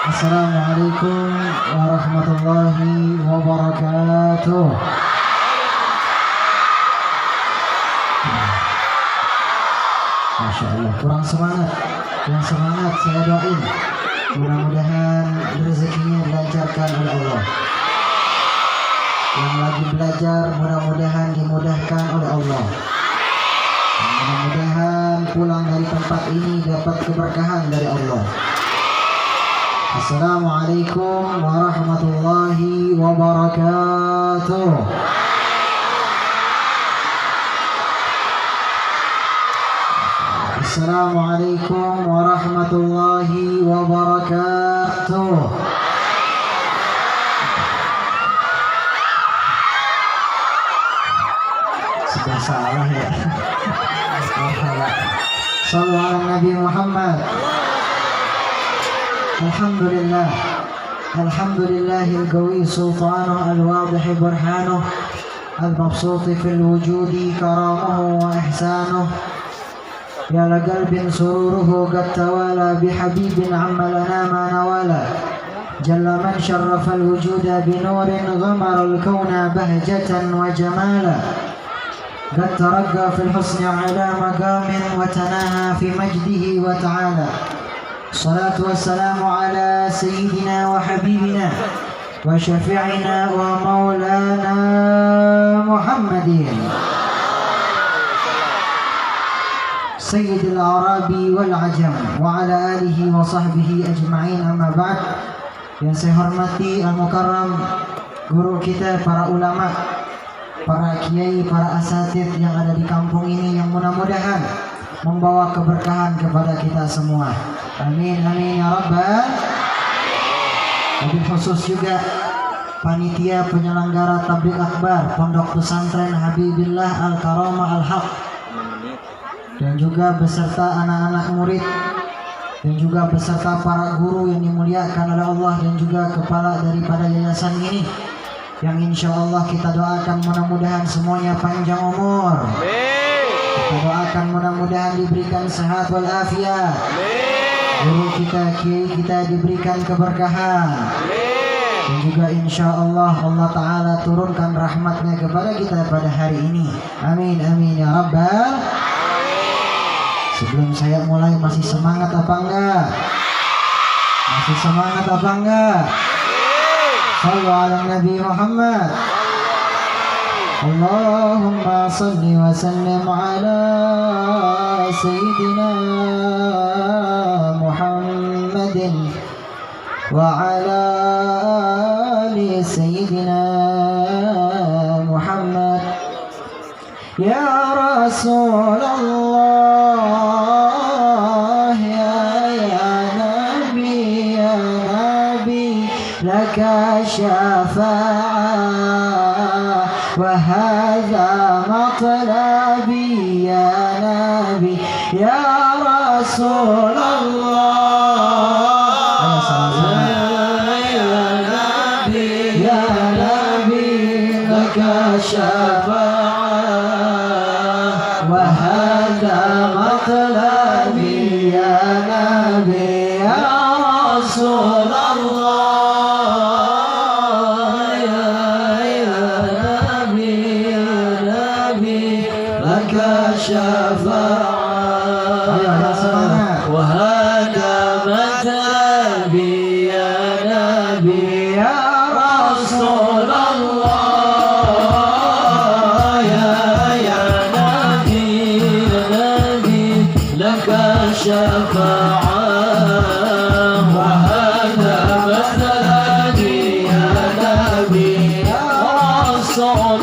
Assalamualaikum warahmatullahi wabarakatuh. Masya Allah, kurang semangat saya doain. Mudah-mudahan rezekinya dilancarkan oleh Allah. Yang lagi belajar mudah-mudahan dimudahkan oleh Allah. Mudah-mudahan pulang dari tempat ini dapat keberkahan dari Allah. Assalamualaikum warahmatullahi wabarakatuh. Assalamualaikum warahmatullahi wabarakatuh. Sudah salah ya. Sallu ala Nabi Muhammad. Alhamdulillah. Alhamdulillahil qawi sultanuh al-wadih burhanuh al-mabsuti fil wujudi karamuhu wa ihsanuh. Ya la qalbin sururuhu qad tawala bihabibin amma lana ma nawala. Jalla man syarrafa al-wujuda binurin ghamara al-kawna bahjatan wa jamala. Qad taragga fil husni ala maqamin wa tanaha fi majdihi wa ta'ala. Salatu wassalamu ala sayyidina wa habibina wa syafi'ina wa maulana Muhammadin Sayyidil Arabi wal Ajam wa ala alihi wa sahbihi ajma'in, amma ba'd. Yang saya hormati al-mukarram guru kita, para ulama, para kiai, para asatidz yang ada di kampung ini, yang mudah-mudahan membawa keberkahan kepada kita semua. Amin amin ya rabbal. Lebih khusus juga panitia penyelenggara tabligh akbar Pondok Pesantren Habibillah Al-Karamah Al-Haq, dan juga beserta anak-anak murid, dan juga beserta para guru yang dimuliakan oleh Allah, dan juga kepala daripada yayasan ini, yang insya Allah kita doakan mudah-mudahan semuanya panjang umur. Kita doakan mudah-mudahan diberikan sehat walafiat. Guru kita, kiai kita diberikan keberkahan. Dan juga insya Allah Allah Ta'ala turunkan rahmatnya kepada kita pada hari ini. Amin amin ya rabbal. Sebelum saya mulai, masih semangat apa enggak? Masih semangat apa enggak? Sallu ala Nabi Muhammad. Allahumma salli wa sallim ala Sayyidina Muhammadin wa ala ali Sayyidina Muhammad. Ya Rasulullah, ya Nabi, laka syafa'ah wa hadha matlabi ya Nabi, ya Rasulullah. Ya Nabi, ya Nabi, laka syafa'ah wa hadha matlabi ya Nabi, ya Rasulullah. Syafa'ah wa hada matlabi ya Nabi, ya Rasulullah. Ya Nabi, laka syafa'ah wa hada matlabi ya Nabi, ya Rasulullah.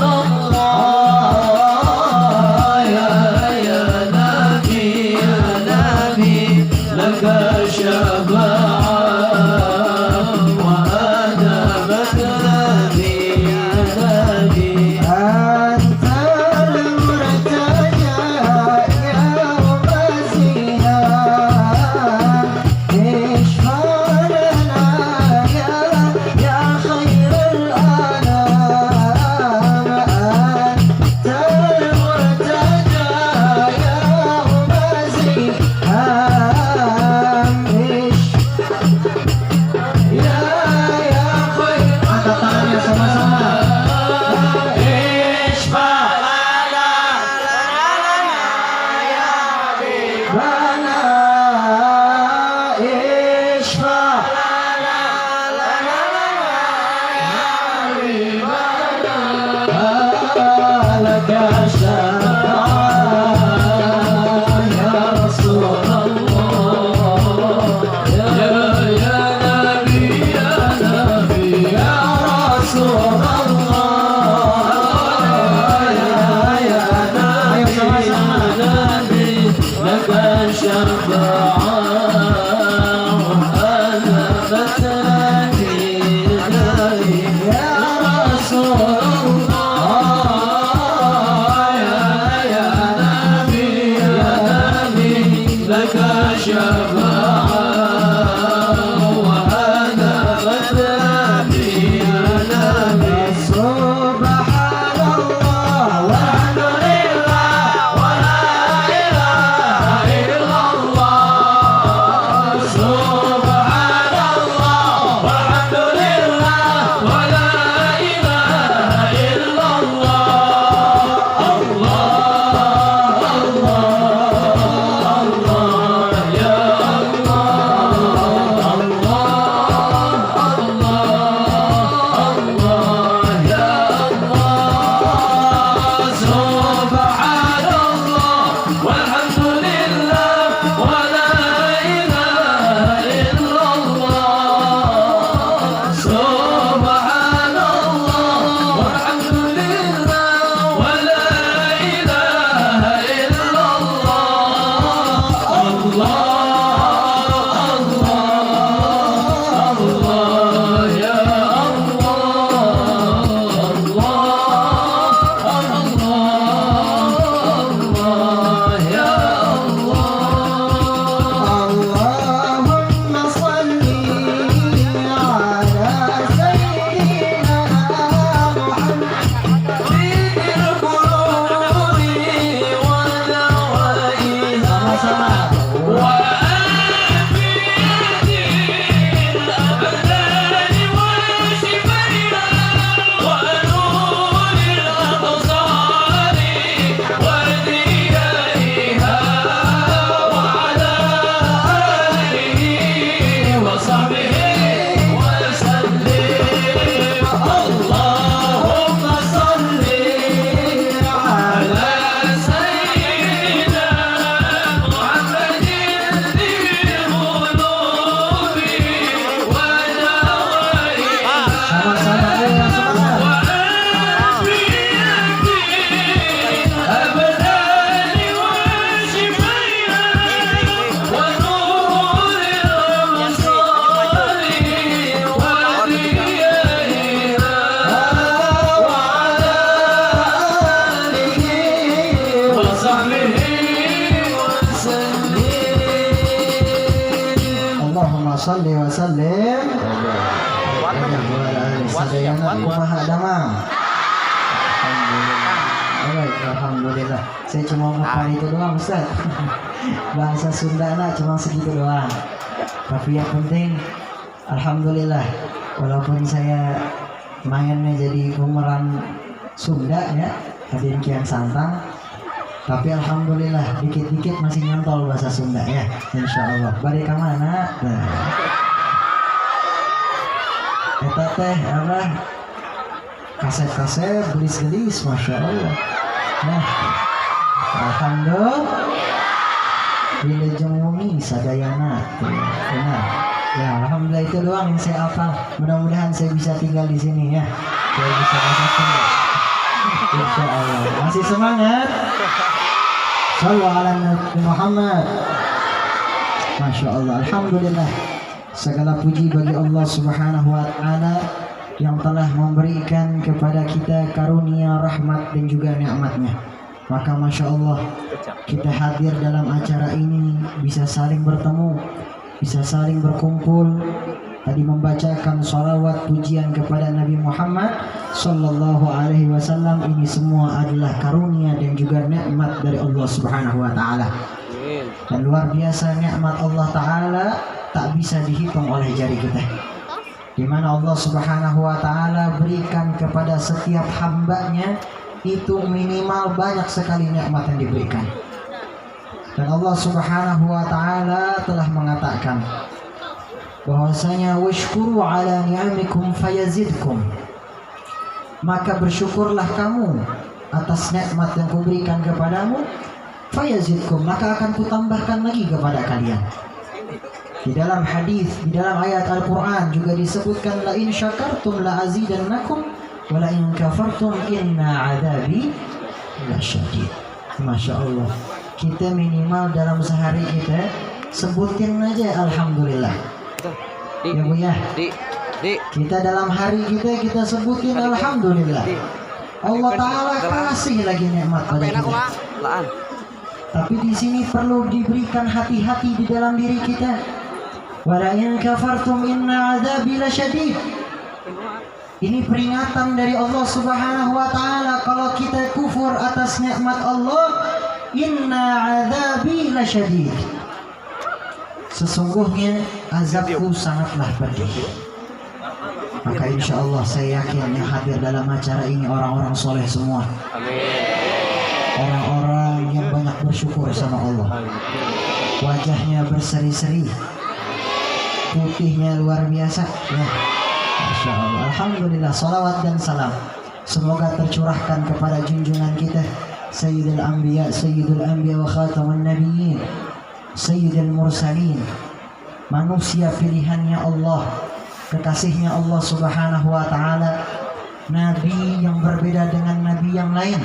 salli wa sallim sadayana kumaha damang. Alhamdulillah. Saya cuma ngupar itu doang Ustaz. Bahasa Sunda nak cuma segitu doang. Tapi yang penting alhamdulillah, walaupun saya mainnya jadi pemeran Sunda ya, Raden Kian Santang, tapi alhamdulillah dikit-dikit masih nyantol bahasa Sunda ya, insya Allah. Balik ke mana? Nah, eta teh apa? Kaset-kaset gelis-gelis, masya Allah. Nah, alhamdulillah. Wilujeng Wumi sadayana, benar. Ya, alhamdulillah itu doang yang saya hafal. Mudah-mudahan saya bisa tinggal di sini ya. Saya bisa bahasa Sunda. Insya Allah. Masih semangat? Sallu ala Nabi Muhammad. Masya Allah. Alhamdulillah. Segala puji bagi Allah Subhanahu wa Ta'ala yang telah memberikan kepada kita karunia, rahmat dan juga nikmatnya. Maka Masya Allah, kita hadir dalam acara ini bisa saling bertemu, bisa saling berkumpul, tadi membacakan salawat pujian kepada Nabi Muhammad Sallallahu Alaihi Wasallam. Ini semua adalah karunia dan juga nikmat dari Allah Subhanahu Wa Taala. Dan luar biasa nikmat Allah Taala tak bisa dihitung oleh jari kita. Di mana Allah Subhanahu Wa Taala berikan kepada setiap hambanya itu minimal banyak sekali nikmat yang diberikan. Dan Allah Subhanahu wa Ta'ala telah mengatakan bahwasanya washkuru ala ni'amikum fayazidkum, maka bersyukurlah kamu atas nikmat yang kuberikan kepadamu, fayazidkum, maka akan kutambahkan lagi kepada kalian. Di dalam hadis, di dalam ayat Al-Quran juga disebutkan la in syakartum la azidannakum wala in kafartum inna adabi lasyadid. Masya Allah, kita minimal dalam sehari kita sebutin aja alhamdulillah. Ya Bu ya. Kita dalam hari kita sebutin alhamdulillah. Allah Ta'ala kasih lagi nikmat pada kita. Tapi di sini perlu diberikan hati-hati di dalam diri kita. Wala in kafartum inna adzabi lasyadid. Ini peringatan dari Allah Subhanahu wa taala, kalau kita kufur atas nikmat Allah, inna adzabi lasyadid. Sesungguhnya azabku sangatlah pedih. Maka insya Allah saya yakin yang hadir dalam acara ini orang-orang soleh semua. Orang-orang yang banyak bersyukur sama Allah. Wajahnya berseri-seri, putihnya luar biasa. Ya, Masya Allah. Alhamdulillah, salawat dan salam semoga tercurahkan kepada junjungan kita Sayyidul Anbiya wa Khatamun Nabiyyin, Sayyidul Mursalin, manusia pilihannya Allah, kekasihnya Allah Subhanahu wa taala, nabi yang berbeda dengan nabi yang lain,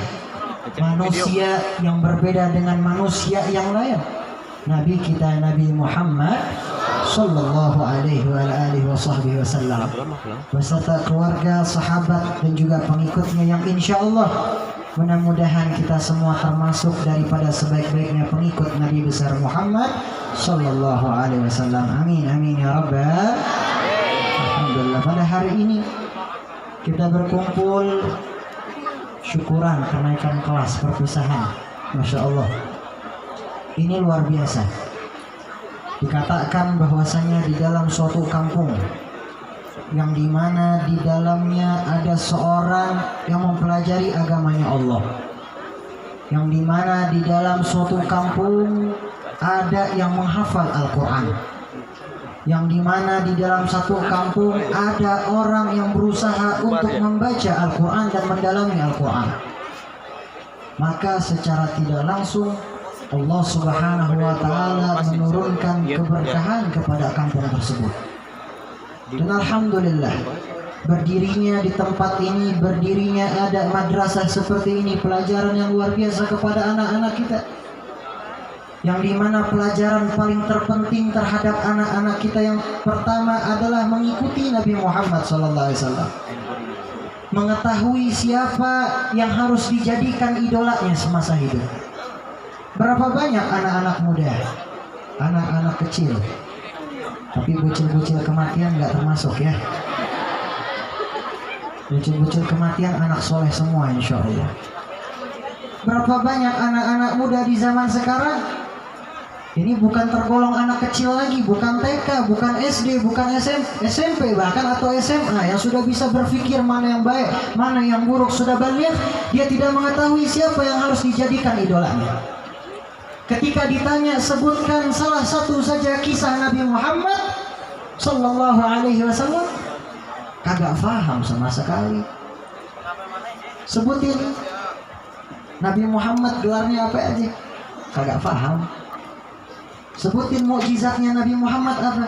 manusia yang berbeda dengan manusia yang lain. Nabi kita Nabi Muhammad sallallahu alaihi wa alihi wasallam beserta keluarga, sahabat dan juga pengikutnya yang insyaallah mudah-mudahan kita semua termasuk daripada sebaik-baiknya pengikut Nabi besar Muhammad sallallahu alaihi wasallam. Amin amin ya rabbal. Alhamdulillah, pada hari ini kita berkumpul syukuran kenaikan kelas perpisahan. Masya Allah, ini luar biasa. Dikatakan bahwasanya di dalam suatu kampung yang dimana di dalamnya ada seorang yang mempelajari agamanya Allah, yang dimana di dalam suatu kampung ada yang menghafal Al-Quran, yang dimana di dalam satu kampung ada orang yang berusaha untuk membaca Al-Quran dan mendalami Al-Quran, maka secara tidak langsung Allah Subhanahu wa taala menurunkan keberkahan kepada kampung tersebut. Dan alhamdulillah, berdirinya di tempat ini, berdirinya ada madrasah seperti ini, pelajaran yang luar biasa kepada anak-anak kita, yang dimana pelajaran paling terpenting terhadap anak-anak kita yang pertama adalah mengikuti Nabi Muhammad SAW, mengetahui siapa yang harus dijadikan idolanya semasa hidup. Berapa banyak anak-anak muda, anak-anak kecil, tapi bocil-bocil kematian nggak termasuk ya. Bocil-bocil kematian anak soleh semua insya Allah. Berapa banyak anak-anak muda di zaman sekarang, ini bukan tergolong anak kecil lagi, bukan TK, bukan SD, bukan SMP bahkan atau SMA, yang sudah bisa berpikir mana yang baik, mana yang buruk, sudah baligh, dia tidak mengetahui siapa yang harus dijadikan idolanya. Ketika ditanya sebutkan salah satu saja kisah Nabi Muhammad sallallahu alaihi wasallam, kagak paham sama sekali. Sebutin Nabi Muhammad gelarnya apa aja, kagak paham. Sebutin mukjizatnya Nabi Muhammad apa.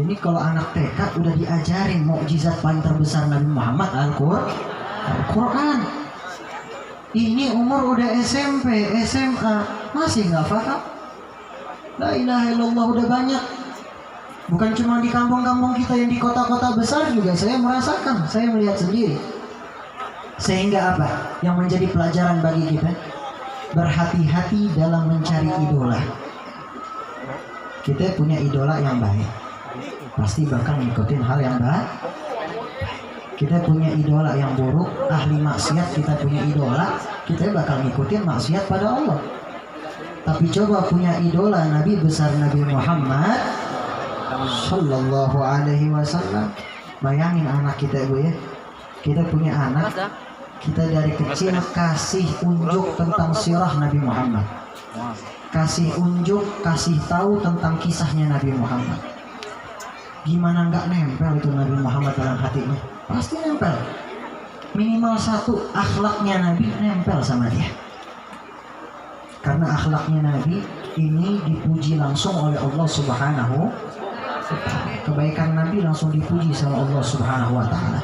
Ini kalau anak TK udah diajarin mukjizat paling terbesar Nabi Muhammad Al-Quran. Ini umur udah SMP, SMA, masih nggak paham. La ilaha illallah udah banyak. Bukan cuma di kampung-kampung kita, yang di kota-kota besar juga saya merasakan, saya melihat sendiri. Sehingga apa? Yang menjadi pelajaran bagi kita, berhati-hati dalam mencari idola. Kita punya idola yang baik, pasti bakal ngikutin hal yang baik. Kita punya idola yang buruk, ahli maksiat, kita punya idola, kita bakal ngikutin maksiat pada Allah. Tapi coba punya idola Nabi besar Nabi Muhammad sallallahu alaihi wasallam. Bayangin anak kita Bu ya. Kita punya anak, kita dari kecil kasih unjuk tentang sirah Nabi Muhammad, kasih unjuk, kasih tahu tentang kisahnya Nabi Muhammad. Gimana nggak nempel itu Nabi Muhammad dalam hatinya? Pasti nempel. Minimal satu, akhlaknya Nabi nempel sama dia. Karena akhlaknya Nabi ini dipuji langsung oleh Allah Subhanahu wa Ta'ala. Kebaikan Nabi langsung dipuji sama Allah Subhanahu wa Ta'ala.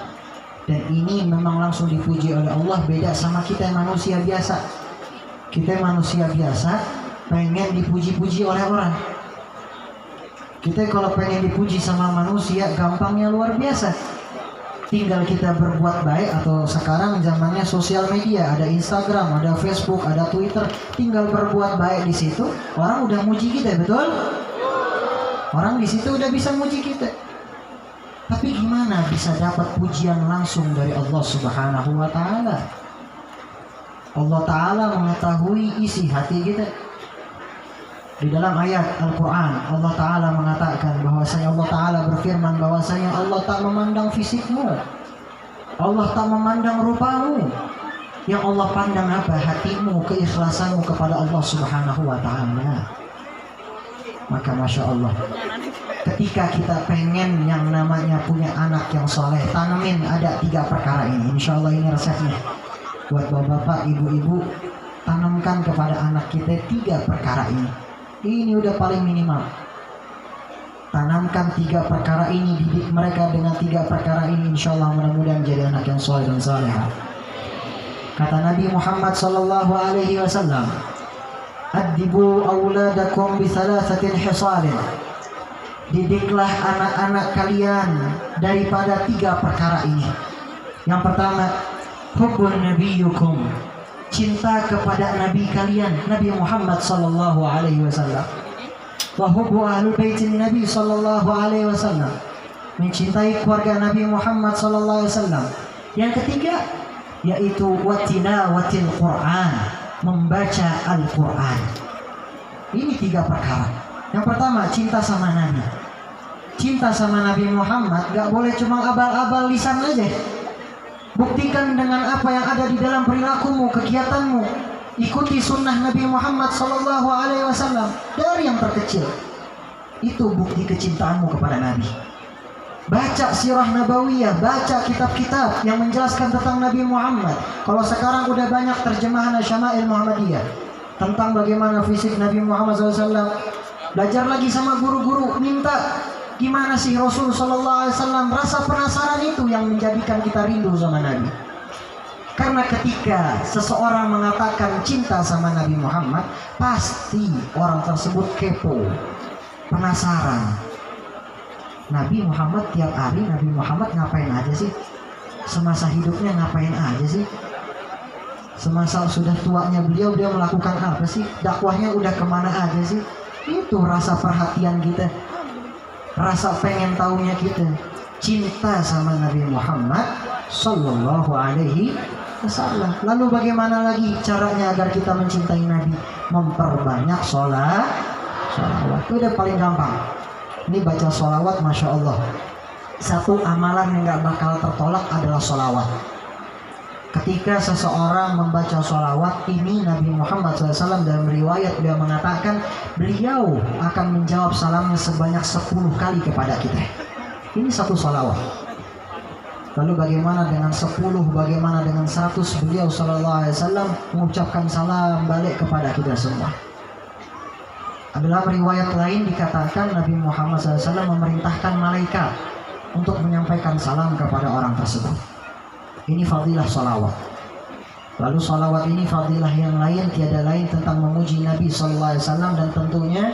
Dan ini memang langsung dipuji oleh Allah, beda sama kita manusia biasa. Kita manusia biasa pengen dipuji-puji oleh orang. Kita kalau pengen dipuji sama manusia, gampangnya luar biasa. Tinggal kita berbuat baik, atau sekarang zamannya sosial media, ada Instagram, ada Facebook, ada Twitter. Tinggal berbuat baik di situ, orang udah muji kita, betul? Orang di situ udah bisa muji kita. Tapi gimana bisa dapat pujian langsung dari Allah Subhanahu wa Ta'ala? Allah Ta'ala mengetahui isi hati kita. Di dalam ayat Al-Quran, Allah Ta'ala mengatakan bahwasanya Allah Ta'ala berfirman bahwasanya Allah tak memandang fisikmu, Allah tak memandang rupamu. Yang Allah pandang apa? Hatimu, keikhlasanmu kepada Allah Subhanahu wa Ta'ala. Maka Masya Allah, ketika kita pengen yang namanya punya anak yang soleh, tanamin ada 3 perkara ini. Insya Allah ini resepnya. Buat bapak-bapak, ibu-ibu, tanamkan kepada anak kita 3 perkara ini. Ini udah paling minimal. Tanamkan 3 perkara ini, didik mereka dengan 3 perkara ini. Insya Allah mudah-mudahan jadi anak yang soleh dan salehah. Kata Nabi Muhammad sallallahu alaihi wasallam, "Addibu auladakum bi thalathatin hisalin." Didiklah anak-anak kalian daripada 3 perkara ini. Yang pertama, hubbun nabiyukum, cinta kepada nabi kalian, Nabi Muhammad sallallahu alaihi wasallam. Wa hubbu ahli baitin nabi sallallahu alaihi wasallam, mencintai keluarga Nabi Muhammad sallallahu alaihi wasallam. Yang ketiga yaitu watilawatil Quran, membaca Al-Quran. Ini 3 perkara. Yang pertama, cinta sama Nabi. Cinta sama Nabi Muhammad gak boleh cuma abal-abal lisan aja. Buktikan dengan apa yang ada di dalam perilakumu, kegiatanmu. Ikuti sunnah Nabi Muhammad sallallahu alaihi wasallam dari yang terkecil. Itu bukti kecintaanmu kepada Nabi. Baca sirah nabawiyah, baca kitab-kitab yang menjelaskan tentang Nabi Muhammad. Kalau sekarang udah banyak terjemahan Syama'il Muhammadiyah tentang bagaimana fisik Nabi Muhammad SAW. Belajar lagi sama guru-guru, minta gimana sih Rasul Sallallahu Alaihi Wasallam. Rasa penasaran itu yang menjadikan kita rindu sama Nabi. Karena ketika seseorang mengatakan cinta sama Nabi Muhammad, pasti orang tersebut kepo, penasaran. Nabi Muhammad tiap hari, Nabi Muhammad ngapain aja sih? Semasa hidupnya ngapain aja sih? Semasa sudah tuanya beliau melakukan apa sih? Dakwahnya udah kemana aja sih? Itu rasa perhatian kita, rasa pengen tahunya kita. Cinta sama Nabi Muhammad sallallahu alaihi wasallam. Lalu bagaimana lagi caranya agar kita mencintai Nabi? Memperbanyak sholawat. Itu udah paling gampang. Ini baca sholawat, Masya Allah. Satu amalan yang gak bakal tertolak adalah sholawat. Ketika seseorang membaca sholawat ini, Nabi Muhammad SAW dalam riwayat beliau mengatakan beliau akan menjawab salamnya sebanyak 10 kali kepada kita. Ini satu sholawat. Lalu bagaimana dengan 10, bagaimana dengan 100? Beliau SAW mengucapkan salam balik kepada kita semua. Dalam riwayat lain dikatakan Nabi Muhammad SAW memerintahkan malaikat untuk menyampaikan salam kepada orang tersebut. Ini fadilah sholawat. Lalu sholawat ini fadilah yang lain tiada lain tentang memuji Nabi SAW, dan tentunya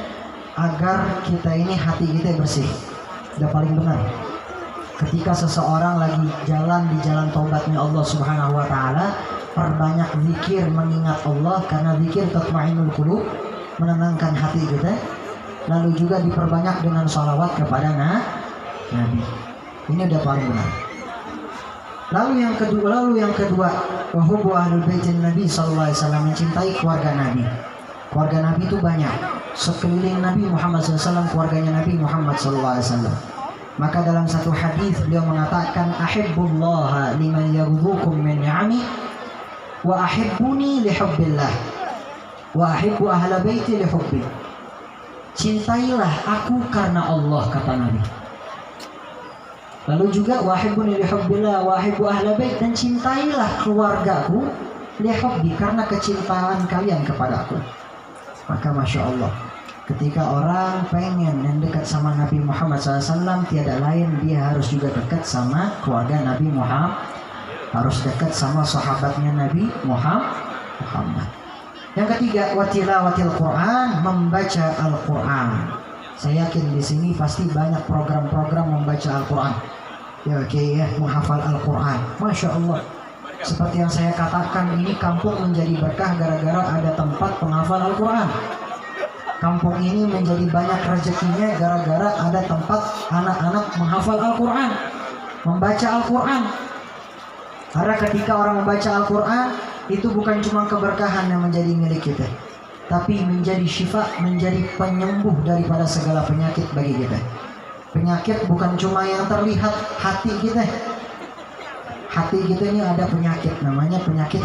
agar kita ini hati kita bersih. Sudah paling benar. Ketika seseorang lagi jalan di jalan taubatnya Allah Subhanahu wa Ta'ala, perbanyak zikir mengingat Allah, karena zikir tatma'innul qulub, menenangkan hati kita. Lalu juga diperbanyak dengan sholawat kepada Nabi. Ini udah paling benar. Lalu yang kedua, wa hubbu ahlul baitin Nabi sallallahu alaihi wasallam, mencintai keluarga Nabi. Keluarga Nabi itu banyak. Sekeliling Nabi Muhammad SAW, keluarganya Nabi Muhammad sallallahu alaihi wasallam. Maka dalam satu hadis beliau mengatakan, ahibbullaha liman yaghdukum min ni'ami wa ahibbuni li hubbillah wa ahibbu ahla baiti li hubbi. Cintailah aku karena Allah, kata Nabi. Lalu juga wa ahibbuni li hubbillah wa ahibbu ahla bait, dan cintailah keluargaku li hubbi, karena kecintaan kalian kepadaku. Maka Masya Allah, ketika orang pengen yang dekat sama Nabi Muhammad SAW, tiada lain dia harus juga dekat sama keluarga Nabi Muhammad, harus dekat sama sahabatnya Nabi Muhammad. Yang ketiga, watilawatil Quran, membaca Al-Quran. Saya yakin di sini pasti banyak program-program membaca Al-Quran. Ya, ya, menghafal Al-Quran. Masya Allah. Seperti yang saya katakan, ini kampung menjadi berkah gara-gara ada tempat penghafal Al-Quran. Kampung ini menjadi banyak rezekinya gara-gara ada tempat anak-anak menghafal Al-Quran, membaca Al-Quran. Karena ketika orang membaca Al-Quran, itu bukan cuma keberkahan yang menjadi milik kita, tapi menjadi syifa, menjadi penyembuh daripada segala penyakit bagi kita. Penyakit bukan cuma yang terlihat, hati kita. Hati kita ini ada penyakit, namanya penyakit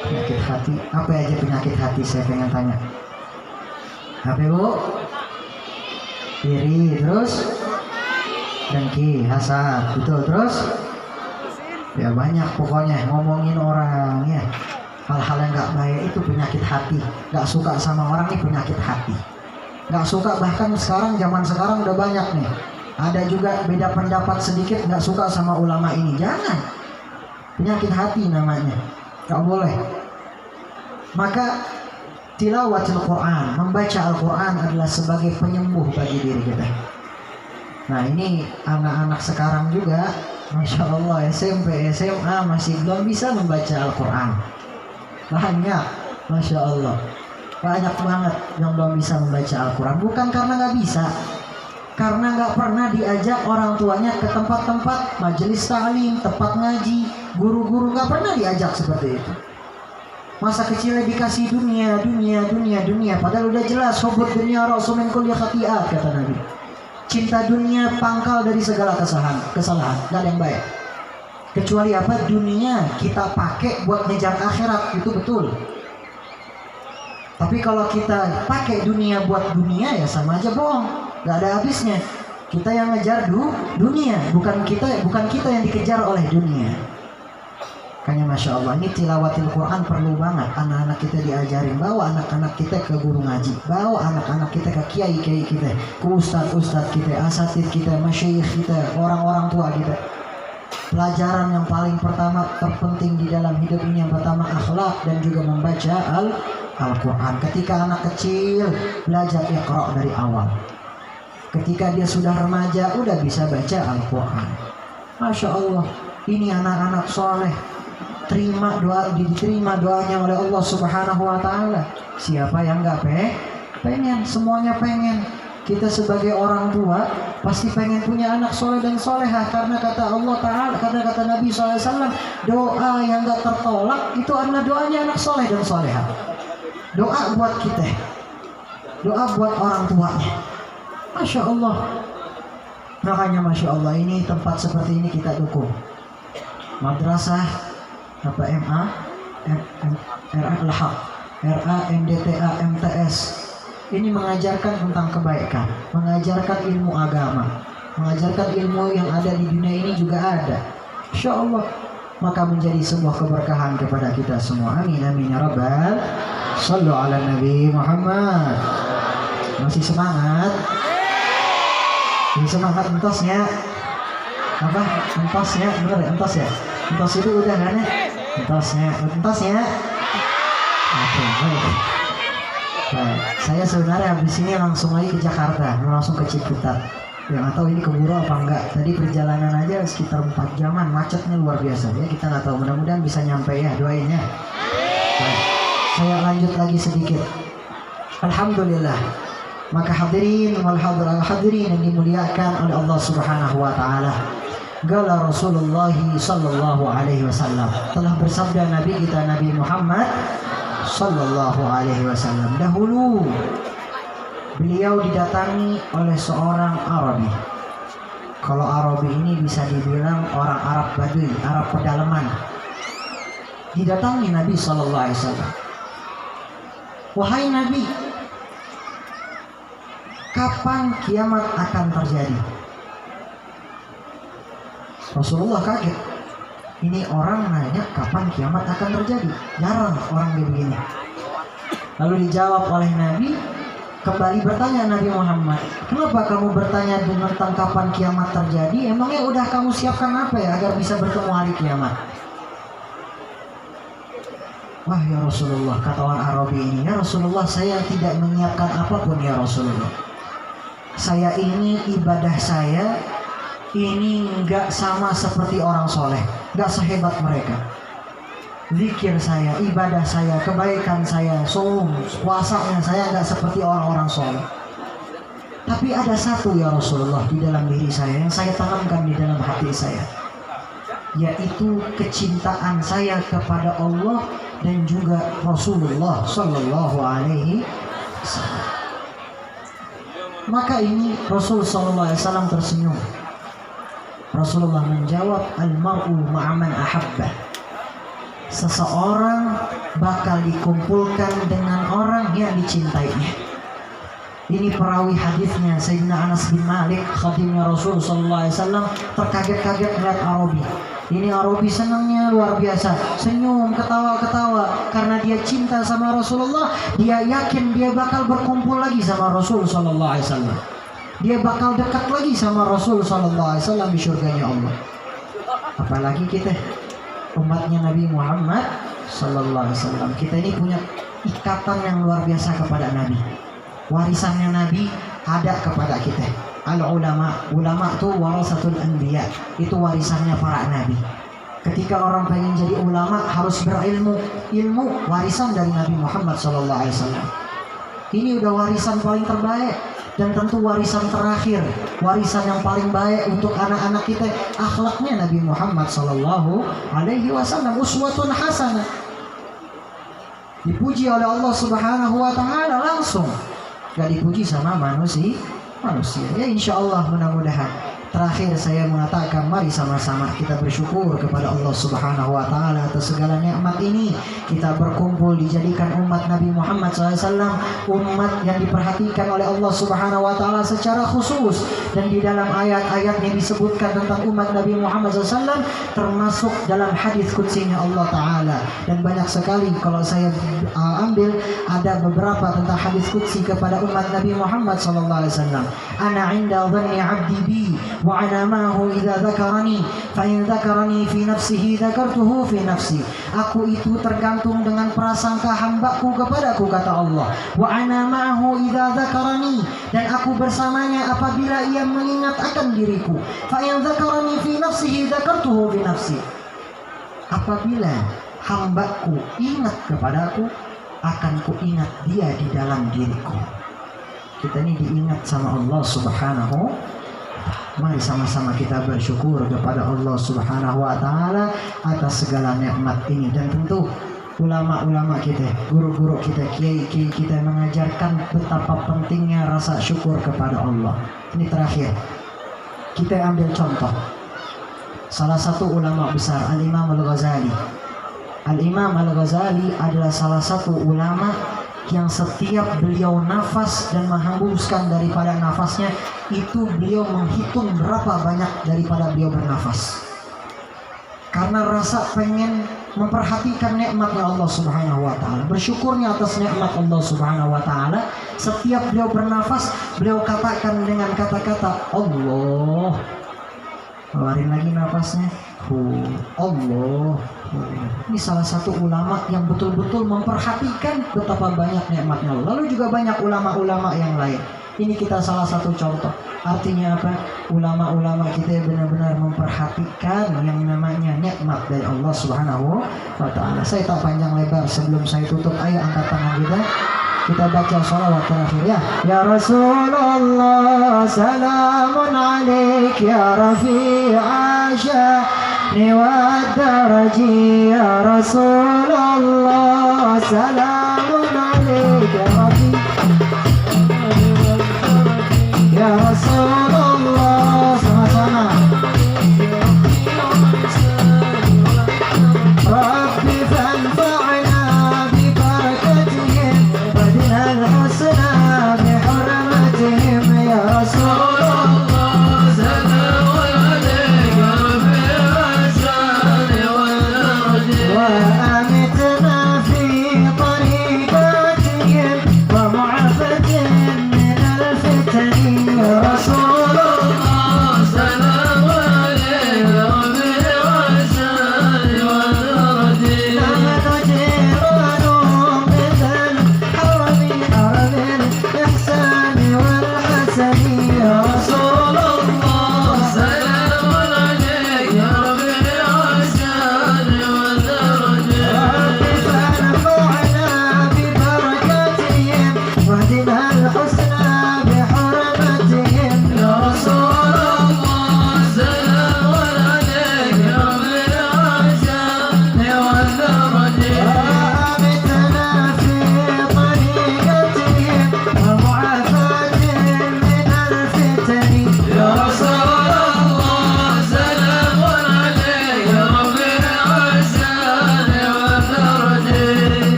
penyakit hati. Apa aja penyakit hati, saya pengen tanya. Apa bu? Iri, terus dengki, hasad, betul, terus ya banyak pokoknya ngomongin orang ya. Hal-hal yang gak baik itu penyakit hati. Gak suka sama orang ini penyakit hati. Gak suka, bahkan sekarang, zaman sekarang udah banyak nih. Ada juga beda pendapat sedikit, gak suka sama ulama ini. Jangan. Penyakit hati namanya. Gak boleh. Maka tilawatul Quran, membaca Al-Quran adalah sebagai penyembuh bagi diri kita. Nah ini anak-anak sekarang juga, Masya Allah, SMP, SMA masih belum bisa membaca Al-Quran. Banyak, Masya Allah, banyak banget yang belum bisa membaca Al-Quran. Bukan karena nggak bisa, karena nggak pernah diajak orang tuanya ke tempat-tempat majelis ta'lim, tempat ngaji, guru-guru nggak pernah diajak seperti itu. Masa kecilnya dikasih dunia, padahal udah jelas hubud dunia ra'su min kulli khati'at, kata Nabi. Cinta dunia pangkal dari segala kesalahan, gak ada yang baik. Kecuali apa? Dunia kita pakai buat ngejar akhirat, itu betul. Tapi kalau kita pakai dunia buat dunia, ya sama aja bohong, gak ada habisnya. Kita yang ngejar dunia, bukan kita yang dikejar oleh dunia. Makanya Masya Allah, ini tilawatil Quran perlu banget. Anak-anak kita diajarin, bawa anak-anak kita ke guru ngaji, bawa anak-anak kita ke kiai-kiai kita, ke ustadz-ustadz kita, asatidz kita, masyayikh kita, orang-orang tua kita. Pelajaran yang paling pertama terpenting di dalam hidup ini, yang pertama akhlak dan juga membaca Al-Quran. Ketika anak kecil belajar Iqra dari awal, ketika dia sudah remaja udah bisa baca Al-Quran. Masya Allah, ini anak-anak soleh, diterima doanya oleh Allah Subhanahu wa Ta'ala. Siapa yang nggak pengen? Semuanya pengen. Kita sebagai orang tua pasti pengen punya anak soleh dan solehah, karena kata Allah Ta'ala, karena kata Nabi SAW, doa yang nggak tertolak itu adalah doanya anak soleh dan solehah. Doa buat kita, doa buat orang tuanya. Masya Allah. Makanya Masya Allah, ini tempat seperti ini kita dukung. Madrasah MA, RA, MDTA, MTS ini mengajarkan tentang kebaikan, mengajarkan ilmu agama, mengajarkan ilmu yang ada di dunia ini juga ada. Insya Allah, maka menjadi sebuah keberkahan kepada kita semua. Amin amin ya rabbal. Sallu ala Nabi Muhammad. Masih semangat? Ini semangat entosnya. Apa? Entosnya, bener ya? Entos ya? Entos itu udah kan ya? Entosnya. Oke, baik. Baik. Saya sebenarnya habis ini langsung lagi ke Jakarta, langsung ke Ciputat. Ya nggak tahu ini keburu apa enggak. Tadi perjalanan aja sekitar 4 jaman, macetnya luar biasa. Ya kita nggak tahu, mudah-mudahan bisa nyampe ya, doain ya. Baik. Saya lanjut lagi sedikit. Alhamdulillah. Maka hadirin wal hadirin yang dimuliakan oleh Allah Subhanahu wa Ta'ala. Gala Rasulullah sallallahu alaihi wasallam, telah bersabda Nabi kita Nabi Muhammad sallallahu alaihi wasallam, dahulu beliau didatangi oleh seorang Arabi. Kalau Arabi ini bisa dibilang orang Arab Badui, Arab pedalaman. Didatangi Nabi sallallahu alaihi wasallam. Wahai Nabi, kapan kiamat akan terjadi? Rasulullah kaget. Ini orang nanya kapan kiamat akan terjadi. Jarang orang begini. Lalu dijawab oleh Nabi. Kembali bertanya Nabi Muhammad, kenapa kamu bertanya tentang kapan kiamat terjadi? Emangnya udah kamu siapkan apa ya agar bisa bertemu hari kiamat? Wah ya Rasulullah, kata orang Arabi ini, ya Rasulullah, saya tidak menyiapkan apapun ya Rasulullah. saya ini ibadah saya ini nggak sama seperti orang soleh, nggak sehebat mereka. Zikir saya, ibadah saya, kebaikan saya, saum, puasanya saya nggak seperti orang-orang soleh. Tapi ada satu ya Rasulullah di dalam diri saya yang saya tanamkan di dalam hati saya, yaitu kecintaan saya kepada Allah dan juga Rasulullah Sallallahu Alaihi Wasallam. Maka ini Rasul Sallallahu Alaihi Wasallam tersenyum. Rasulullah menjawab, al-mar'u ma'aman ahabba. Seseorang bakal dikumpulkan dengan orang yang dicintainya. Ini perawi hadisnya Sayyidina Anas bin Malik, khadimnya Rasul Sallallahu Alaihi Wasallam, terkaget-kaget melihat Arabi. Ini Arabi senangnya luar biasa, senyum, ketawa-ketawa karena dia cinta sama Rasulullah. Dia yakin dia bakal berkumpul lagi sama Rasul Sallallahu Alaihi Wasallam. Dia bakal dekat lagi sama Rasul Sallallahu Alaihi Wasallam di surganya Allah. Apalagi kita umatnya Nabi Muhammad Sallallahu Alaihi Wasallam. Kita ini punya ikatan yang luar biasa kepada Nabi. Warisannya Nabi ada kepada kita. Al-ulama, ulama itu warasatul anbiya, itu warisannya para nabi. Ketika orang pengen jadi ulama harus berilmu, ilmu warisan dari Nabi Muhammad SAW. Ini udah warisan paling terbaik dan tentu warisan terakhir, warisan yang paling baik untuk anak-anak kita, akhlaknya Nabi Muhammad SAW, uswatun hasanah. Dipuji oleh Allah Subhanahu Wa Taala langsung. Gak dipuji sama manusia. Ya insya Allah mudah-mudahan. Terakhir saya mengatakan, mari sama-sama kita bersyukur kepada Allah Subhanahu Wa Taala atas segala nikmat ini. Kita berkumpul dijadikan umat Nabi Muhammad SAW, umat yang diperhatikan oleh Allah Subhanahu Wa Taala secara khusus. Dan di dalam ayat-ayatnya disebutkan tentang umat Nabi Muhammad SAW, termasuk dalam hadis qudsinya Allah Taala. Dan banyak sekali kalau saya ambil ada beberapa tentang hadis qudsi kepada umat Nabi Muhammad SAW. Ana 'inda dhanni 'abdi bi wa ana ma'ahu idza dzakarani fa in dzakarani fi nafsihi dzakartuhu fi nafsi. Aku itu tergantung dengan prasangka hambaku kepadaku, kata Allah. Wa ana ma'ahu idza dzakarani, dan aku bersamanya apabila ia mengingat akan diriku. Fa in dzakarani fi nafsihi dzakartuhu fi nafsi. Apabila hambaku ingat kepadaku, akan kuingat dia di dalam diriku. Kita ini diingat sama Allah Subhanahu. Mari sama-sama kita bersyukur kepada Allah Subhanahu Wa Taala atas segala nikmat ini. Dan tentu ulama-ulama kita, guru-guru kita, kiai-kiai kita mengajarkan betapa pentingnya rasa syukur kepada Allah. Ini terakhir, kita ambil contoh salah satu ulama besar, Al-Imam Al-Ghazali. Al-Imam Al-Ghazali adalah salah satu ulama yang setiap beliau nafas dan menghembuskan daripada nafasnya itu beliau menghitung berapa banyak daripada beliau bernafas, karena rasa pengen memperhatikan nikmatnya Allah Subhanahu Wa Taala, bersyukurnya atas nikmat Allah Subhanahu Wa Taala. Setiap beliau bernafas, beliau katakan dengan kata-kata Allah, keluarin lagi nafasnya, Allah. Ini salah satu ulama yang betul-betul memperhatikan betapa banyak nikmatnya Allah. Lalu juga banyak ulama-ulama yang lain. Ini kita salah satu contoh. Artinya apa? Ulama-ulama kita benar-benar memperhatikan yang namanya nikmat dari Allah Subhanahu Wa Taala. Saya tak panjang lebar, sebelum saya tutup, ayo angkat tangan kita baca sholawat terakhir ya. Ya Rasulullah, salamun alaik ya Rafi'a sya'ni wa daraji. Ya Rasulullah, salamun alaik ya Rafi'a. Ya Rasulullah, sama-sama. Rabbi fanfa'na bi barakatihim wadina al-husna bi hurmatihim. Ya Rasulullah, salamun alayka bi ahsani wa daraji wa amitna fi tariq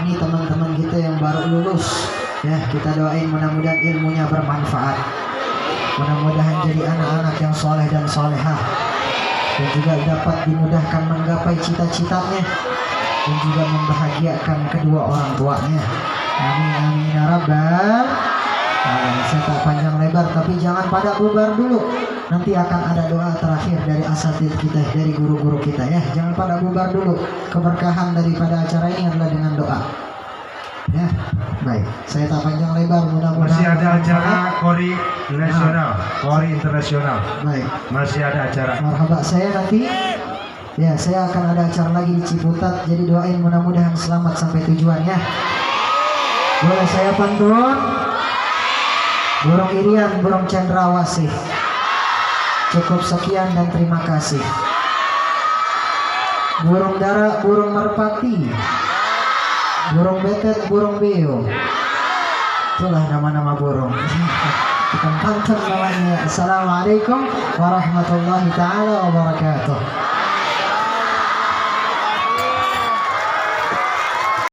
ini teman-teman kita yang baru lulus. Ya, kita doain mudah-mudahan ilmunya bermanfaat. Mudah-mudahan jadi anak-anak yang soleh dan solehah, dan juga dapat dimudahkan menggapai cita-citanya, dan juga membahagiakan kedua orang tuanya. Amin amin ya rabbal alamin. Saya tak panjang lebar, tapi jangan pada bubar dulu. Nanti akan ada doa terakhir dari asatidz kita, dari guru-guru kita ya. Jangan pada bubar dulu. Keberkahan daripada acara ini adalah dengan doa. Ya, baik. Saya tak panjang lebar, mudah-mudahan masih ada acara Kori nasional, Kori internasional. Baik. Masih ada acara. Marhaba, saya nanti ya, saya akan ada acara lagi di Ciputat. Jadi doain mudah-mudahan selamat sampai tujuan ya. Boleh saya pantun? Burung irian, burung cendrawasih. Cukup sekian dan terima kasih. Burung dara, burung merpati. Burung betet, burung beo. Itulah nama-nama burung. Bukan pantun namanya. Assalamualaikum warahmatullahi taala wabarakatuh.